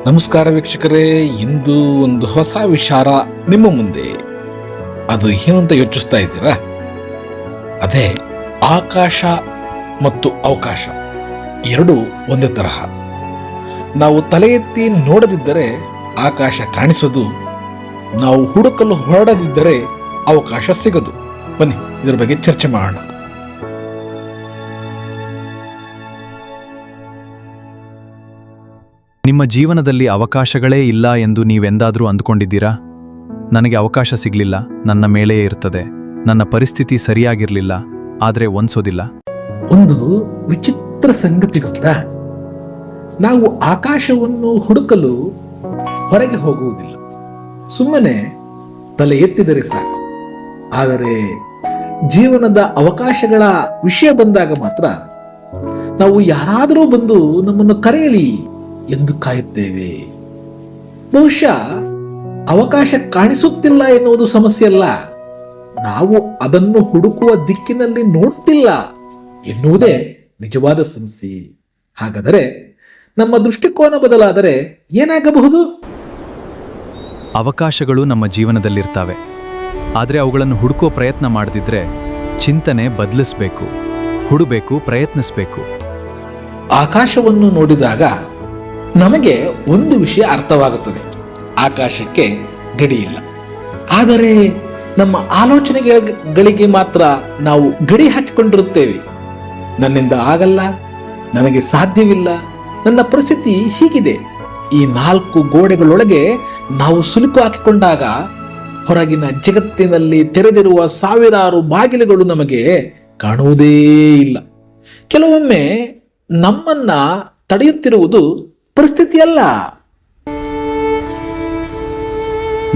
ನಮಸ್ಕಾರ ವೀಕ್ಷಕರೇ, ಇಂದು ಒಂದು ಹೊಸ ವಿಚಾರ ನಿಮ್ಮ ಮುಂದೆ. ಅದು ಏನು ಅಂತ ಯೋಚಿಸ್ತಾ ಇದ್ದೀರಾ? ಅದೇ ಆಕಾಶ ಮತ್ತು ಅವಕಾಶ ಎರಡು ಒಂದೇ ತರಹ. ನಾವು ತಲೆ ಎತ್ತಿ ನೋಡದಿದ್ದರೆ ಆಕಾಶ ಕಾಣಿಸದು, ನಾವು ಹುಡುಕಲು ಹೊರಡದಿದ್ದರೆ ಅವಕಾಶ ಸಿಗದು. ಬನ್ನಿ ಇದರ ಬಗ್ಗೆ ಚರ್ಚೆ ಮಾಡೋಣ. ನಿಮ್ಮ ಜೀವನದಲ್ಲಿ ಅವಕಾಶಗಳೇ ಇಲ್ಲ ಎಂದು ನೀವೆಂದಾದರೂ ಅಂದುಕೊಂಡಿದ್ದೀರಾ? ನನಗೆ ಅವಕಾಶ ಸಿಗಲಿಲ್ಲ, ನನ್ನ ಮೇಲೆಯೇ ಇರ್ತದೆ, ನನ್ನ ಪರಿಸ್ಥಿತಿ ಸರಿಯಾಗಿರಲಿಲ್ಲ, ಆದರೆ ಒನ್ಸೋದಿಲ್ಲ. ಒಂದು ವಿಚಿತ್ರ ಸಂಗತಿ ಗೊತ್ತಾ? ನಾವು ಆಕಾಶವನ್ನು ಹುಡುಕಲು ಹೊರಗೆ ಹೋಗುವುದಿಲ್ಲ, ಸುಮ್ಮನೆ ತಲೆ ಎತ್ತಿದರೆ ಸಾಕು. ಆದರೆ ಜೀವನದ ಅವಕಾಶಗಳ ವಿಷಯ ಬಂದಾಗ ಮಾತ್ರ ನಾವು ಯಾರಾದರೂ ಬಂದು ನಮ್ಮನ್ನು ಕರೆಯಲಿ ಎಂದು ಕಾಯುತ್ತೇವೆ. ಬಹುಶಃ ಅವಕಾಶ ಕಾಣಿಸುತ್ತಿಲ್ಲ ಎನ್ನುವುದು ಸಮಸ್ಯೆ ಅಲ್ಲ, ನಾವು ಅದನ್ನು ಹುಡುಕುವ ದಿಕ್ಕಿನಲ್ಲಿ ನೋಡುತ್ತಿಲ್ಲ ಎನ್ನುವುದೇ ನಿಜವಾದ ಸಮಸ್ಯೆ. ಹಾಗಾದರೆ ನಮ್ಮ ದೃಷ್ಟಿಕೋನ ಬದಲಾದರೆ ಏನಾಗಬಹುದು? ಅವಕಾಶಗಳು ನಮ್ಮ ಜೀವನದಲ್ಲಿರ್ತಾವೆ, ಆದರೆ ಅವುಗಳನ್ನು ಹುಡುಕೋ ಪ್ರಯತ್ನ ಮಾಡದಿದ್ರೆ ಚಿಂತನೆ ಬದಲಿಸಬೇಕು, ಹುಡುಬೇಕು, ಪ್ರಯತ್ನಿಸಬೇಕು. ಆಕಾಶವನ್ನು ನೋಡಿದಾಗ ನಮಗೆ ಒಂದು ವಿಷಯ ಅರ್ಥವಾಗುತ್ತದೆ: ಆಕಾಶಕ್ಕೆ ಗಡಿ ಇಲ್ಲ. ಆದರೆ ನಮ್ಮ ಆಲೋಚನೆಗಳಿಗೆ ಮಾತ್ರ ನಾವು ಗಡಿ ಹಾಕಿಕೊಂಡಿರುತ್ತೇವೆ. ನನ್ನಿಂದ ಆಗಲ್ಲ, ನನಗೆ ಸಾಧ್ಯವಿಲ್ಲ, ನನ್ನ ಪರಿಸ್ಥಿತಿ ಹೀಗಿದೆ. ಈ ನಾಲ್ಕು ಗೋಡೆಗಳೊಳಗೆ ನಾವು ಸಿಲುಕು ಹಾಕಿಕೊಂಡಾಗ ಹೊರಗಿನ ಜಗತ್ತಿನಲ್ಲಿ ತೆರೆದಿರುವ ಸಾವಿರಾರು ಬಾಗಿಲುಗಳು ನಮಗೆ ಕಾಣುವುದೇ ಇಲ್ಲ. ಕೆಲವೊಮ್ಮೆ ನಮ್ಮನ್ನ ತಡೆಯುತ್ತಿರುವುದು ಪರಿಸ್ಥಿತಿಯಲ್ಲ,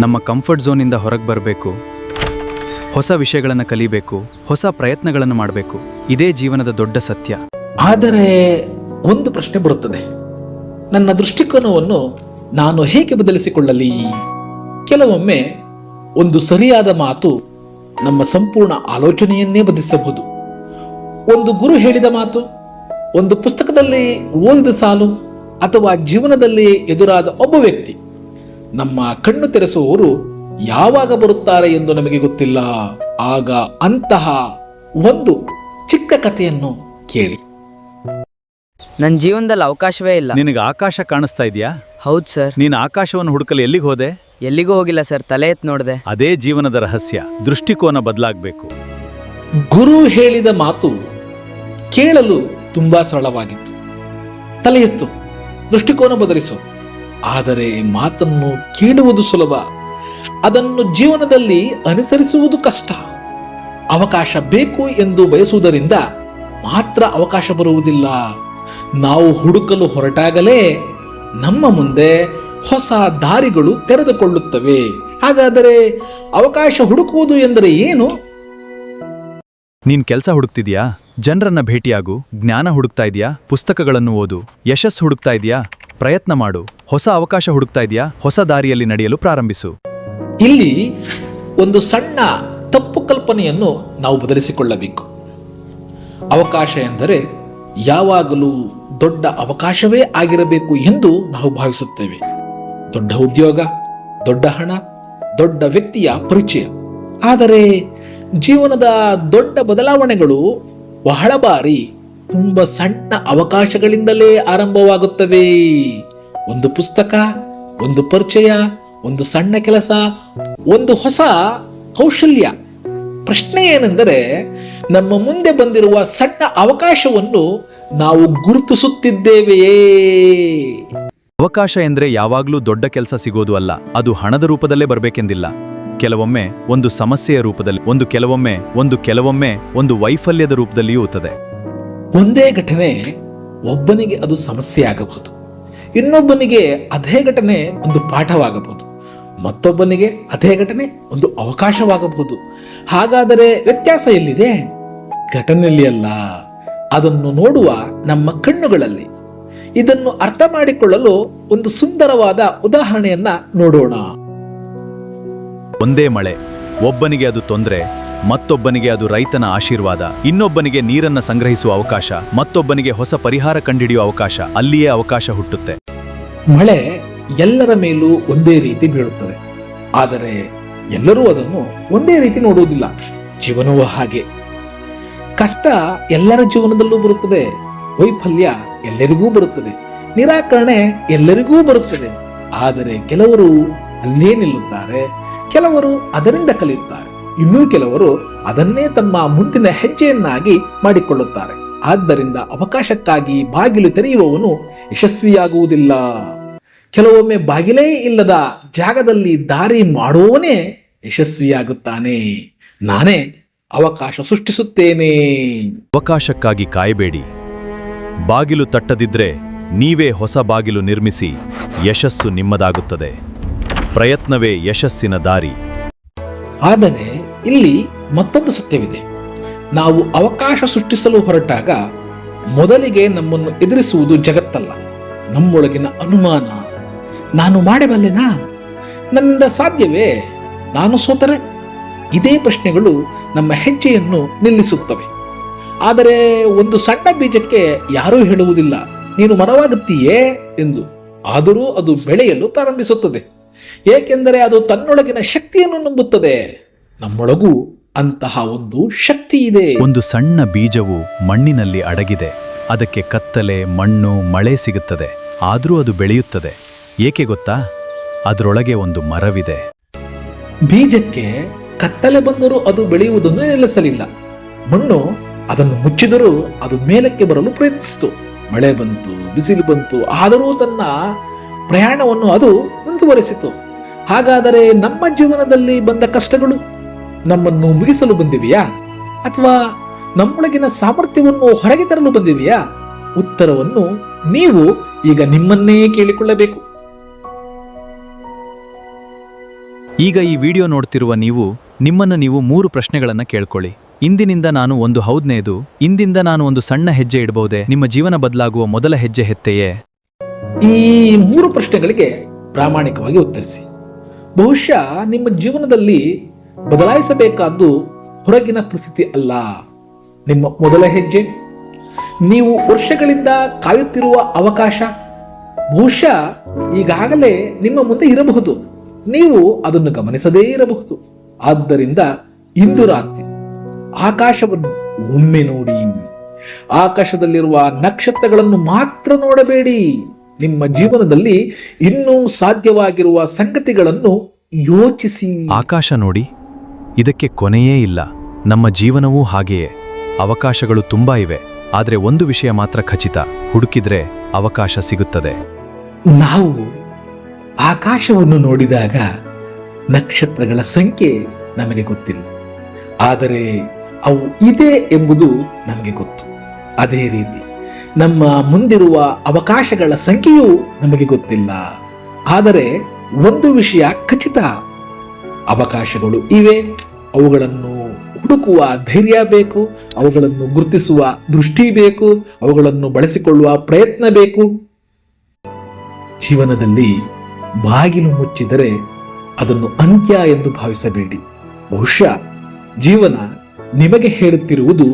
ನಮ್ಮ ಕಂಫರ್ಟ್ ಝೋನಿಂದ ಹೊರಗೆ ಬರಬೇಕು, ಹೊಸ ವಿಷಯಗಳನ್ನು ಕಲಿಬೇಕು, ಹೊಸ ಪ್ರಯತ್ನಗಳನ್ನು ಮಾಡಬೇಕು. ಇದೇ ಜೀವನದ ದೊಡ್ಡ ಸತ್ಯ. ಆದರೆ ಒಂದು ಪ್ರಶ್ನೆ ಬರುತ್ತದೆ: ನನ್ನ ದೃಷ್ಟಿಕೋನವನ್ನು ನಾನು ಹೇಗೆ ಬದಲಿಸಿಕೊಳ್ಳಲಿ? ಕೆಲವೊಮ್ಮೆ ಒಂದು ಸರಿಯಾದ ಮಾತು ನಮ್ಮ ಸಂಪೂರ್ಣ ಆಲೋಚನೆಯನ್ನೇ ಬದಲಿಸಬಹುದು. ಒಂದು ಗುರು ಹೇಳಿದ ಮಾತು, ಒಂದು ಪುಸ್ತಕದಲ್ಲಿ ಓದಿದ ಸಾಲು, ಅಥವಾ ಜೀವನದಲ್ಲಿ ಎದುರಾದ ಒಬ್ಬ ವ್ಯಕ್ತಿ. ನಮ್ಮ ಕಣ್ಣು ತೆರೆಸುವವರು ಯಾವಾಗ ಬರುತ್ತಾರೆ ಎಂದು ನಮಗೆ ಗೊತ್ತಿಲ್ಲ. ಆಗ ಅಂತಹ ಒಂದು ಚಿಕ್ಕ ಕಥೆಯನ್ನು ಕೇಳಿ. ನನ್ನ ಜೀವನದಲ್ಲಿ ಅವಕಾಶವೇ ಇಲ್ಲ. ನಿನಗೆ ಆಕಾಶ ಕಾಣಿಸ್ತಾ ಇದೆಯಾ? ಹೌದು ಸರ್. ನೀನು ಆಕಾಶವನ್ನು ಹುಡುಕಲು ಎಲ್ಲಿಗೆ ಹೋದೆ? ಎಲ್ಲಿಗೂ ಹೋಗಿಲ್ಲ ಸರ್, ತಲೆ ಎತ್ತು ನೋಡಿದೆ. ಅದೇ ಜೀವನದ ರಹಸ್ಯ, ದೃಷ್ಟಿಕೋನ ಬದಲಾಗಬೇಕು. ಗುರು ಹೇಳಿದ ಮಾತು ಕೇಳಲು ತುಂಬಾ ಸರಳವಾಗಿತ್ತು: ತಲೆ ಎತ್ತು, ದೃಷ್ಟಿಕೋನ ಬದಲಿಸು. ಆದರೆ ಮಾತನ್ನು ಕೇಳುವುದು ಸುಲಭ, ಅದನ್ನು ಜೀವನದಲ್ಲಿ ಅನುಸರಿಸುವುದು ಕಷ್ಟ. ಅವಕಾಶ ಬೇಕು ಎಂದು ಬಯಸುವುದರಿಂದ ಮಾತ್ರ ಅವಕಾಶ ಬರುವುದಿಲ್ಲ. ನಾವು ಹುಡುಕಲು ಹೊರಟಾಗಲೇ ನಮ್ಮ ಮುಂದೆ ಹೊಸ ದಾರಿಗಳು ತೆರೆದುಕೊಳ್ಳುತ್ತವೆ. ಹಾಗಾದರೆ ಅವಕಾಶ ಹುಡುಕುವುದು ಎಂದರೆ ಏನು? ನೀನ್ ಕೆಲಸ ಹುಡುಕ್ತಿದ್ಯಾ? ಜನರನ್ನ ಭೇಟಿಯಾಗು. ಜ್ಞಾನ ಹುಡುಕ್ತಾ ಇದೆಯಾ? ಪುಸ್ತಕಗಳನ್ನು ಓದು. ಯಶಸ್ಸು ಹುಡುಕ್ತಾ ಇದೆಯಾ? ಪ್ರಯತ್ನ ಮಾಡು. ಹೊಸ ಅವಕಾಶ ಹುಡುಕ್ತಾ ಇದೆಯಾ? ಹೊಸ ದಾರಿಯಲ್ಲಿ ನಡೆಯಲು ಪ್ರಾರಂಭಿಸು. ಇಲ್ಲಿ ಒಂದು ಸಣ್ಣ ತಪ್ಪು ಕಲ್ಪನೆಯನ್ನು ನಾವು ಬದಲಿಸಿಕೊಳ್ಳಬೇಕು. ಅವಕಾಶ ಎಂದರೆ ಯಾವಾಗಲೂ ದೊಡ್ಡ ಅವಕಾಶವೇ ಆಗಿರಬೇಕು ಎಂದು ನಾವು ಭಾವಿಸುತ್ತೇವೆ. ದೊಡ್ಡ ಉದ್ಯೋಗ, ದೊಡ್ಡ ಹಣ, ದೊಡ್ಡ ವ್ಯಕ್ತಿಯ ಪರಿಚಯ. ಆದರೆ ಜೀವನದ ದೊಡ್ಡ ಬದಲಾವಣೆಗಳು ಬಹಳ ಬಾರಿ ತುಂಬಾ ಸಣ್ಣ ಅವಕಾಶಗಳಿಂದಲೇ ಆರಂಭವಾಗುತ್ತವೆ. ಒಂದು ಪುಸ್ತಕ, ಒಂದು ಪರಿಚಯ, ಒಂದು ಸಣ್ಣ ಕೆಲಸ, ಒಂದು ಹೊಸ ಕೌಶಲ್ಯ. ಪ್ರಶ್ನೆ ಏನೆಂದರೆ, ನಮ್ಮ ಮುಂದೆ ಬಂದಿರುವ ಸಣ್ಣ ಅವಕಾಶವನ್ನು ನಾವು ಗುರುತಿಸುತ್ತಿದ್ದೇವೆಯೇ? ಅವಕಾಶ ಎಂದ್ರೆ ಯಾವಾಗ್ಲೂ ದೊಡ್ಡ ಕೆಲಸ ಸಿಗೋದು ಅಲ್ಲ, ಅದು ಹಣದ ರೂಪದಲ್ಲೇ ಬರಬೇಕೆಂದಿಲ್ಲ. ಕೆಲವೊಮ್ಮೆ ಒಂದು ಸಮಸ್ಯೆಯ ರೂಪದಲ್ಲಿ, ಕೆಲವೊಮ್ಮೆ ಒಂದು ವೈಫಲ್ಯದ ರೂಪದಲ್ಲಿಯೂ ಇರುತ್ತದೆ. ಒಂದೇ ಘಟನೆ ಒಬ್ಬನಿಗೆ ಅದು ಸಮಸ್ಯೆ ಆಗಬಹುದು, ಇನ್ನೊಬ್ಬನಿಗೆ ಅದೇ ಘಟನೆ ಒಂದು ಪಾಠವಾಗಬಹುದು, ಮತ್ತೊಬ್ಬನಿಗೆ ಅದೇ ಘಟನೆ ಒಂದು ಅವಕಾಶವಾಗಬಹುದು. ಹಾಗಾದರೆ ವ್ಯತ್ಯಾಸ ಎಲ್ಲಿದೆ? ಘಟನೆಯಲ್ಲಿ ಅಲ್ಲ, ಅದನ್ನು ನೋಡುವ ನಮ್ಮ ಕಣ್ಣುಗಳಲ್ಲಿ. ಇದನ್ನು ಅರ್ಥ ಮಾಡಿಕೊಳ್ಳಲು ಒಂದು ಸುಂದರವಾದ ಉದಾಹರಣೆಯನ್ನ ನೋಡೋಣ. ಒಂದೇ ಮಳೆ, ಒಬ್ಬನಿಗೆ ಅದು ತೊಂದರೆ, ಮತ್ತೊಬ್ಬನಿಗೆ ಅದು ರೈತನ ಆಶೀರ್ವಾದ, ಇನ್ನೊಬ್ಬನಿಗೆ ನೀರನ್ನ ಸಂಗ್ರಹಿಸುವ ಅವಕಾಶ, ಮತ್ತೊಬ್ಬನಿಗೆ ಹೊಸ ಪರಿಹಾರ ಕಂಡುಹಿಡಿಯುವ ಅವಕಾಶ. ಅಲ್ಲಿಯೇ ಅವಕಾಶ ಹುಟ್ಟುತ್ತೆ. ಮಳೆ ಎಲ್ಲರ ಮೇಲೂ ಒಂದೇ ರೀತಿ ಬೀಳುತ್ತದೆ. ಆದರೆ ಎಲ್ಲರೂ ಅದನ್ನು ಒಂದೇ ರೀತಿ ನೋಡುವುದಿಲ್ಲ. ಜೀವನವೂ ಹಾಗೆ. ಕಷ್ಟ ಎಲ್ಲರ ಜೀವನದಲ್ಲೂ ಬರುತ್ತದೆ. ವೈಫಲ್ಯ ಎಲ್ಲರಿಗೂ ಬರುತ್ತದೆ. ನಿರಾಕರಣೆ ಎಲ್ಲರಿಗೂ ಬರುತ್ತದೆ. ಆದರೆ ಕೆಲವರು ಅಲ್ಲೇ ನಿಲ್ಲುತ್ತಾರೆ, ಕೆಲವರು ಅದರಿಂದ ಕಲಿಯುತ್ತಾರೆ, ಇನ್ನೂ ಕೆಲವರು ಅದನ್ನೇ ತಮ್ಮ ಮುಂದಿನ ಹೆಜ್ಜೆಯನ್ನಾಗಿ ಮಾಡಿಕೊಳ್ಳುತ್ತಾರೆ. ಆದ್ದರಿಂದ ಅವಕಾಶಕ್ಕಾಗಿ ಬಾಗಿಲು ತೆರೆಯುವವನು ಯಶಸ್ವಿಯಾಗುವುದಿಲ್ಲ. ಕೆಲವೊಮ್ಮೆ ಬಾಗಿಲೇ ಇಲ್ಲದ ಜಾಗದಲ್ಲಿ ದಾರಿ ಮಾಡುವವನೇ ಯಶಸ್ವಿಯಾಗುತ್ತಾನೆ. ನಾನೇ ಅವಕಾಶ ಸೃಷ್ಟಿಸುತ್ತೇನೆ. ಅವಕಾಶಕ್ಕಾಗಿ ಕಾಯಬೇಡಿ. ಬಾಗಿಲು ತಟ್ಟದಿದ್ರೆ ನೀವೇ ಹೊಸ ಬಾಗಿಲು ನಿರ್ಮಿಸಿ. ಯಶಸ್ಸು ನಿಮ್ಮದಾಗುತ್ತದೆ. ಪ್ರಯತ್ನವೇ ಯಶಸ್ಸಿನ ದಾರಿ. ಆದರೆ ಇಲ್ಲಿ ಮತ್ತೊಂದು ಸತ್ಯವಿದೆ. ನಾವು ಅವಕಾಶ ಸೃಷ್ಟಿಸಲು ಹೊರಟಾಗ ಮೊದಲಿಗೆ ನಮ್ಮನ್ನು ಎದುರಿಸುವುದು ಜಗತ್ತಲ್ಲ, ನಮ್ಮೊಳಗಿನ ಅನುಮಾನ. ನಾನು ಮಾಡಬಲ್ಲೆನಾ? ನನ್ನಿಂದ ಸಾಧ್ಯವೇ? ನಾನು ಸೋತರೆ? ಇದೇ ಪ್ರಶ್ನೆಗಳು ನಮ್ಮ ಹೆಜ್ಜೆಯನ್ನು ನಿಲ್ಲಿಸುತ್ತವೆ. ಆದರೆ ಒಂದು ಸಣ್ಣ ಬೀಜಕ್ಕೆ ಯಾರೂ ಹೇಳುವುದಿಲ್ಲ ನೀನು ಮರವಾಗುತ್ತೀಯೇ ಎಂದು. ಆದರೂ ಅದು ಬೆಳೆಯಲು ಪ್ರಾರಂಭಿಸುತ್ತದೆ. ಏಕೆಂದರೆ ಅದು ತನ್ನೊಳಗಿನ ಶಕ್ತಿಯನ್ನು ನಂಬುತ್ತದೆ. ನಮ್ಮೊಳಗೂ ಅಂತಹ ಒಂದು ಶಕ್ತಿ ಇದೆ. ಒಂದು ಸಣ್ಣ ಬೀಜವು ಮಣ್ಣಿನಲ್ಲಿ ಅಡಗಿದೆ. ಅದಕ್ಕೆ ಕತ್ತಲೆ, ಮಣ್ಣು, ಮಳೆ ಸಿಗುತ್ತದೆ. ಆದರೂ ಅದು ಬೆಳೆಯುತ್ತದೆ. ಏಕೆ ಗೊತ್ತಾ? ಅದರೊಳಗೆ ಒಂದು ಮರವಿದೆ. ಬೀಜಕ್ಕೆ ಕತ್ತಲೆ ಬಂದರೂ ಅದು ಬೆಳೆಯುವುದನ್ನು ನಿಲ್ಲಿಸಲಿಲ್ಲ. ಮಣ್ಣು ಅದನ್ನು ಮುಚ್ಚಿದರೂ ಅದು ಮೇಲಕ್ಕೆ ಬರಲು ಪ್ರಯತ್ನಿಸಿತು. ಮಳೆ ಬಂತು, ಬಿಸಿಲು ಬಂತು, ಆದರೂ ತನ್ನ ಪ್ರಯಾಣವನ್ನು ಅದು ಮುಂದುವರೆಸಿತು. ಹಾಗಾದರೆ ನಮ್ಮ ಜೀವನದಲ್ಲಿ ಬಂದ ಕಷ್ಟಗಳು ನಮ್ಮನ್ನು ಮುಗಿಸಲು ಬಂದಿವೆಯಾ? ಅಥವಾ ನಮ್ಮೊಳಗಿನ ಸಾಮರ್ಥ್ಯವನ್ನು ಹೊರಗೆ ತರಲು ಬಂದಿವೆಯಾ? ಉತ್ತರವನ್ನು ನೀವು ಈಗ ನಿಮ್ಮನ್ನೇ ಕೇಳಿಕೊಳ್ಳಬೇಕು. ಈಗ ಈ ವಿಡಿಯೋ ನೋಡ್ತಿರುವ ನೀವು ನಿಮ್ಮನ್ನು ನೀವು 3 ಪ್ರಶ್ನೆಗಳನ್ನು ಕೇಳ್ಕೊಳ್ಳಿ. ಇಂದಿನಿಂದ ನಾನು ಒಂದು ಹೌದ್ನೇದು, ಇಂದಿಂದ ನಾನು ಒಂದು ಸಣ್ಣ ಹೆಜ್ಜೆ ಇಡಬಹುದೇ, ನಿಮ್ಮ ಜೀವನ ಬದಲಾಗುವ ಮೊದಲ ಹೆಜ್ಜೆ ಹೆತ್ತೆಯೇ? ಈ 3 ಪ್ರಶ್ನೆಗಳಿಗೆ ಪ್ರಾಮಾಣಿಕವಾಗಿ ಉತ್ತರಿಸಿ. ಬಹುಶಃ ನಿಮ್ಮ ಜೀವನದಲ್ಲಿ ಬದಲಾಯಿಸಬೇಕಾದ್ದು ಹೊರಗಿನ ಪರಿಸ್ಥಿತಿ ಅಲ್ಲ, ನಿಮ್ಮ ಮೊದಲ ಹೆಜ್ಜೆ. ನೀವು ವರ್ಷಗಳಿಂದ ಕಾಯುತ್ತಿರುವ ಅವಕಾಶ ಬಹುಶಃ ಈಗಾಗಲೇ ನಿಮ್ಮ ಮುಂದೆ ಇರಬಹುದು. ನೀವು ಅದನ್ನು ಗಮನಿಸದೇ ಇರಬಹುದು. ಆದ್ದರಿಂದ ಇಂದು ರಾತ್ರಿ ಆಕಾಶವನ್ನು ಒಮ್ಮೆ ನೋಡಿ. ಆಕಾಶದಲ್ಲಿರುವ ನಕ್ಷತ್ರಗಳನ್ನು ಮಾತ್ರ ನೋಡಬೇಡಿ. ನಿಮ್ಮ ಜೀವನದಲ್ಲಿ ಇನ್ನೂ ಸಾಧ್ಯವಾಗಿರುವ ಸಂಗತಿಗಳನ್ನು ಯೋಚಿಸಿ. ಆಕಾಶ ನೋಡಿ, ಇದಕ್ಕೆ ಕೊನೆಯೇ ಇಲ್ಲ. ನಮ್ಮ ಜೀವನವೂ ಹಾಗೆಯೇ. ಅವಕಾಶಗಳು ತುಂಬಾ ಇವೆ. ಆದರೆ ಒಂದು ವಿಷಯ ಮಾತ್ರ ಖಚಿತ, ಹುಡುಕಿದ್ರೆ ಅವಕಾಶ ಸಿಗುತ್ತದೆ. ನಾವು ಆಕಾಶವನ್ನು ನೋಡಿದಾಗ ನಕ್ಷತ್ರಗಳ ಸಂಖ್ಯೆ ನಮಗೆ ಗೊತ್ತಿಲ್ಲ, ಆದರೆ ಅವು ಇದೆ ಎಂಬುದು ನಮಗೆ ಗೊತ್ತು. ಅದೇ ರೀತಿ ನಮ್ಮ ಮುಂದಿರುವ ಅವಕಾಶಗಳ ಸಂಖ್ಯೆಯೂ ನಮಗೆ ಗೊತ್ತಿಲ್ಲ. ಆದರೆ ಒಂದು ವಿಷಯ ಖಚಿತ, ಅವಕಾಶಗಳು ಇವೆ. ಅವುಗಳನ್ನು ಹುಡುಕುವ ಧೈರ್ಯ ಬೇಕು, ಅವುಗಳನ್ನು ಗುರುತಿಸುವ ದೃಷ್ಟಿ ಬೇಕು, ಅವುಗಳನ್ನು ಬಳಸಿಕೊಳ್ಳುವ ಪ್ರಯತ್ನ ಬೇಕು. ಜೀವನದಲ್ಲಿ ಬಾಗಿಲು ಮುಚ್ಚಿದರೆ ಅದನ್ನು ಅಂತ್ಯ ಎಂದು ಭಾವಿಸಬೇಡಿ. ಬಹುಶಃ ಜೀವನ ನಿಮಗೆ ಹೇಳುತ್ತಿರುವುದು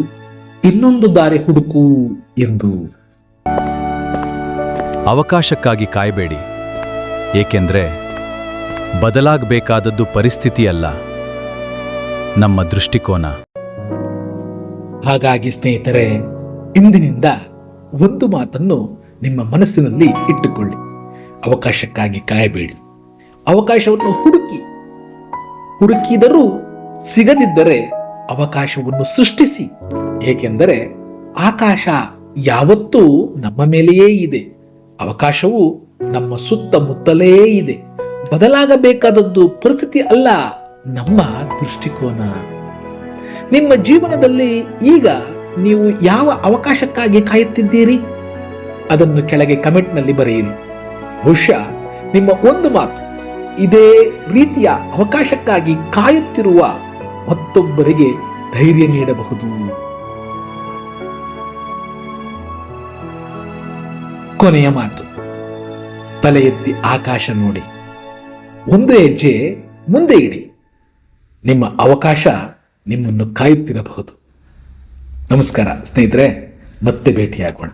ಇನ್ನೊಂದು ದಾರಿ ಹುಡುಕು ಎಂದು. ಅವಕಾಶಕ್ಕಾಗಿ ಕಾಯಬೇಡಿ. ಏಕೆಂದ್ರೆ ಬದಲಾಗಬೇಕಾದದ್ದು ಪರಿಸ್ಥಿತಿಯಲ್ಲ, ನಮ್ಮ ದೃಷ್ಟಿಕೋನ. ಹಾಗಾಗಿ ಸ್ನೇಹಿತರೆ, ಇಂದಿನಿಂದ ಒಂದು ಮಾತನ್ನು ನಿಮ್ಮ ಮನಸ್ಸಿನಲ್ಲಿ ಇಟ್ಟುಕೊಳ್ಳಿ. ಅವಕಾಶಕ್ಕಾಗಿ ಕಾಯಬೇಡಿ. ಅವಕಾಶವನ್ನು ಹುಡುಕಿದರೂ ಸಿಗದಿದ್ದರೆ ಅವಕಾಶವನ್ನು ಸೃಷ್ಟಿಸಿ. ಏಕೆಂದರೆ ಆಕಾಶ ಯಾವತ್ತೂ ನಮ್ಮ ಮೇಲೆಯೇ ಇದೆ. ಅವಕಾಶವು ನಮ್ಮ ಸುತ್ತಮುತ್ತಲೇ ಇದೆ. ಬದಲಾಗಬೇಕಾದದ್ದು ಪರಿಸ್ಥಿತಿ ಅಲ್ಲ, ನಮ್ಮ ದೃಷ್ಟಿಕೋನ. ನಿಮ್ಮ ಜೀವನದಲ್ಲಿ ಈಗ ನೀವು ಯಾವ ಅವಕಾಶಕ್ಕಾಗಿ ಕಾಯುತ್ತಿದ್ದೀರಿ? ಅದನ್ನು ಕೆಳಗೆ ಕಮೆಂಟ್ನಲ್ಲಿ ಬರೆಯಿರಿ. ಬಹುಶಃ ನಿಮ್ಮ ಒಂದು ಮಾತು ಇದೇ ರೀತಿಯ ಅವಕಾಶಕ್ಕಾಗಿ ಕಾಯುತ್ತಿರುವ ಮತ್ತೊಬ್ಬರಿಗೆ ಧೈರ್ಯ ನೀಡಬಹುದು. ಕೊನೆಯ ಮಾತು, ತಲೆ ಎತ್ತಿ ಆಕಾಶ ನೋಡಿ, ಒಂದು ಹೆಜ್ಜೆ ಮುಂದೆ ಇಡಿ. ನಿಮ್ಮ ಅವಕಾಶ ನಿಮ್ಮನ್ನು ಕಾಯುತ್ತಿರಬಹುದು. ನಮಸ್ಕಾರ ಸ್ನೇಹಿತರೆ, ಮತ್ತೆ ಭೇಟಿಯಾಗೋಣ.